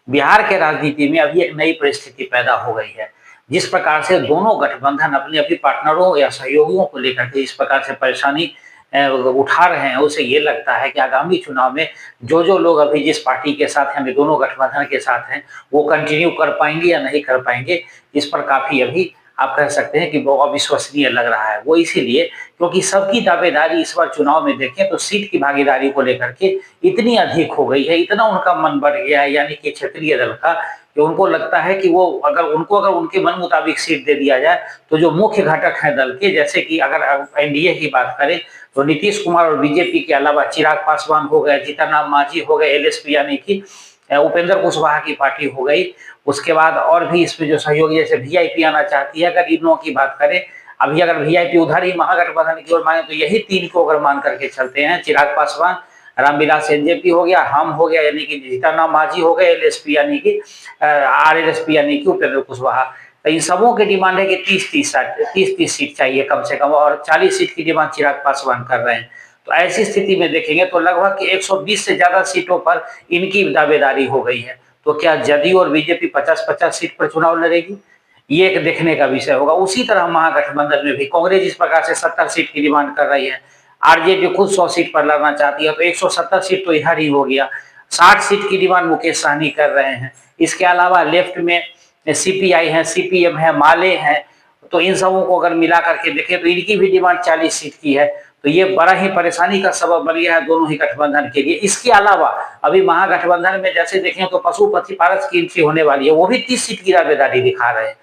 बिहार के राजनीति में अभी एक नई परिस्थिति पैदा हो गई है। जिस प्रकार से दोनों गठबंधन अपने अपने पार्टनरों या सहयोगियों को लेकर के इस प्रकार से परेशानी उठा रहे हैं, उसे ये लगता है कि आगामी चुनाव में जो लोग अभी जिस पार्टी के साथ हैं, दोनों गठबंधन के साथ हैं, वो कंटिन्यू कर पाएंगे या नहीं कर पाएंगे, इस पर काफ़ी अभी आप कह सकते हैं कि वो अविश्वसनीय लग रहा है। वो इसीलिए क्योंकि सबकी दावेदारी इस बार चुनाव में देखें तो सीट की भागीदारी को लेकर के इतनी अधिक हो गई है, इतना उनका मन बढ़ गया है, यानी कि क्षेत्रीय दल का, कि उनको लगता है कि वो अगर उनके मन मुताबिक सीट दे दिया जाए तो जो मुख्य घटक हैं दल के, जैसे कि अगर एनडीए की बात करें तो नीतीश कुमार और बीजेपी के अलावा चिराग पासवान हो गए, जीतनराम मांझी हो गए, एलएसपी यानी कि उपेंद्र कुशवाहा की पार्टी हो गई। उसके बाद और भी इसमें जो सहयोगी जैसे वीआईपी आना चाहती है, अगर इन लोगों की बात करें, अभी अगर वीआईपी उधर ही महागठबंधन की ओर माने तो यही तीन को अगर मान करके चलते हैं, चिराग पासवान, रामविलास एनजेपी हो गया, हम हो गया यानी कि जीतनराम मांझी हो गए, एलएसपी यानी कि आरएलएसपी यानी कि उपेंद्र कुशवाहा। तो इन सबों की डिमांड है कि 30-30 सीट चाहिए कम से कम, और 40 सीट की डिमांड चिराग पासवान कर रहे हैं। तो ऐसी स्थिति में देखेंगे तो लगभग 120 से ज्यादा सीटों पर इनकी दावेदारी हो गई है। तो क्या जदयू और बीजेपी 50-50 सीट पर चुनाव लड़ेगी, ये एक देखने का विषय होगा। उसी तरह महागठबंधन में भी कांग्रेस इस प्रकार से 70 सीट की डिमांड कर रही है, आरजेडी खुद 100 सीट पर लड़ना चाहती है, तो 170 सीट तो इधर ही हो गया। 60 सीट की डिमांड मुकेश सहनी कर रहे हैं। इसके अलावा लेफ्ट में सीपीआई है, सीपीएम है, माले हैं, तो इन सबों को अगर मिला करके देखें तो इनकी भी डिमांड 40 सीट की है। तो ये बड़ा ही परेशानी का सबब बन गया है दोनों ही गठबंधन के लिए। इसके अलावा अभी महागठबंधन में जैसे देखें तो पशुपति पारस की एंट्री होने वाली है, वो भी 30 सीट की दावेदारी दिखा रहे हैं।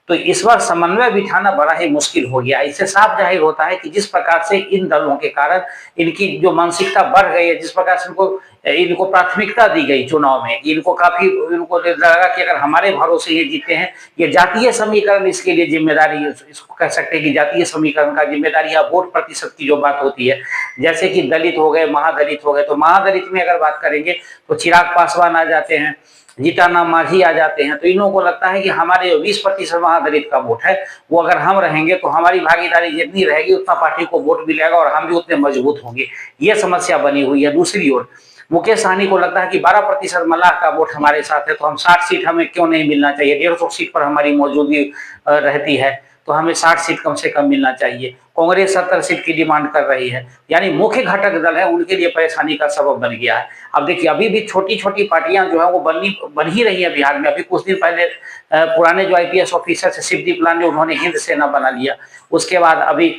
तो इस बार समन्वय बिठाना बड़ा ही मुश्किल हो गया। इससे साफ जाहिर होता है कि जिस प्रकार से इन दलों के कारण इनकी जो मानसिकता बढ़ गई है, जिस प्रकार से इनको प्राथमिकता दी गई चुनाव में, इनको काफी इनको लगा कि अगर हमारे भरोसे ये जीते हैं, ये जातीय समीकरण इसके लिए जिम्मेदारी, इसको कह सकते हैं कि जातीय समीकरण का जिम्मेदारी या वोट प्रतिशत की जो बात होती है, जैसे कि दलित हो गए, महादलित हो गए, तो महादलित में अगर बात करेंगे तो चिराग पासवान आ जाते हैं, जीतनराम मांझी आ जाते हैं। तो इन लोगों को लगता है कि हमारे 20% महादलित का वोट है, वो अगर हम रहेंगे तो हमारी भागीदारी जितनी रहेगी उतना पार्टी को वोट मिलेगा और हम भी उतने मजबूत होंगे। ये समस्या बनी हुई है। दूसरी ओर मुकेश सहनी को लगता है कि 12% मल्लाह का वोट हमारे साथ है, तो हम 60 सीट हमें क्यों नहीं मिलना चाहिए, 150 सीट पर हमारी मौजूदगी रहती है, तो हमें 60 सीट कम से कम मिलना चाहिए। कांग्रेस 70 सीट की डिमांड कर रही है, यानी मुख्य घटक दल है उनके लिए परेशानी का सबब बन गया है। अब देखिए अभी भी छोटी छोटी पार्टियां जो है वो बन ही रही है बिहार में। अभी कुछ दिन पहले पुराने जो आईपीएस ऑफिसर से शिवदीप लांडे, उन्होंने हिंद सेना बना लिया। उसके बाद अभी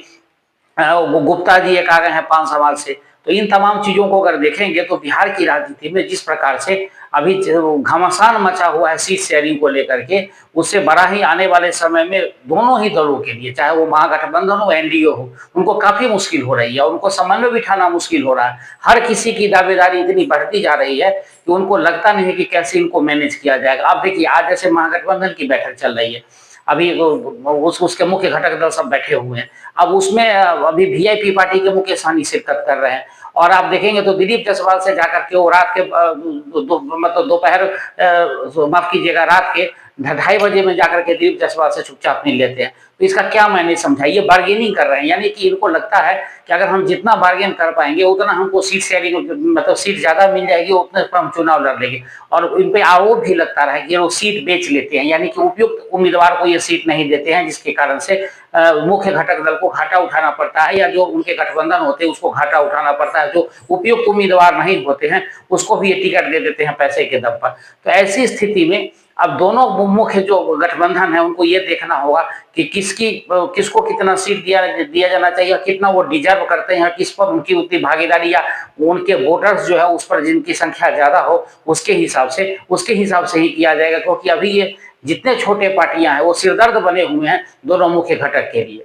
गुप्ता जी एक आ गए हैं 5 साल से। तो इन तमाम चीजों को अगर देखेंगे तो बिहार की राजनीति में जिस प्रकार से अभी घमासान मचा हुआ है सीट शेयरिंग को लेकर के, उससे बड़ा ही आने वाले समय में दोनों ही दलों के लिए, चाहे वो महागठबंधन हो, एनडीए हो, उनको काफी मुश्किल हो रही है, उनको समन्वय बिठाना मुश्किल हो रहा है। हर किसी की दावेदारी इतनी बढ़ती जा रही है कि उनको लगता नहीं कि कैसे इनको मैनेज किया जाएगा। अब देखिए आज जैसे महागठबंधन की बैठक चल रही है, अभी उसके मुख्य घटक दल सब बैठे हुए हैं। अब उसमें अभी वीआईपी पार्टी के मुकेश सहनी शिरकत कर रहे हैं, और आप देखेंगे तो दिलीप जायसवाल से जाकर के वो रात के मतलब दोपहर माफ कीजिएगा रात के 2:30 बजे में जाकर के दिलीप जायसवाल से चुपचाप मिल लेते हैं। तो इसका क्या मैंने समझा, ये बार्गेनिंग कर रहे हैं, यानी कि इनको लगता है कि अगर हम जितना बार्गेन कर पाएंगे उतना हमको सीट शेयरिंग मतलब सीट ज्यादा मिल जाएगी, उतने पर हम चुनाव लड़ लेंगे। और इन पे आरोप भी लगता रहा है कि ये लोग सीट बेच लेते हैं, यानी कि उपयुक्त उम्मीदवार को ये सीट नहीं देते हैं, जिसके कारण से मुख्य घटक दल को घाटा उठाना पड़ता है, या जो उनके गठबंधन होते हैं उसको घाटा उठाना पड़ता है। जो उपयुक्त उम्मीदवार नहीं होते हैं उसको भी ये टिकट दे देते हैं पैसे के दम पर। तो ऐसी स्थिति में अब दोनों मुख्य जो गठबंधन है उनको ये देखना होगा कि किसको कितना सीट दिया जाना चाहिए, कितना वो डिजर्व करते हैं, किस पर उनकी उतनी भागीदारी या उनके वोटर्स जो है उस पर जिनकी संख्या ज्यादा हो उसके हिसाब से ही किया जाएगा। क्योंकि अभी ये जितने छोटे पार्टियां हैं वो सिरदर्द बने हुए हैं दोनों मुख्य घटक के लिए।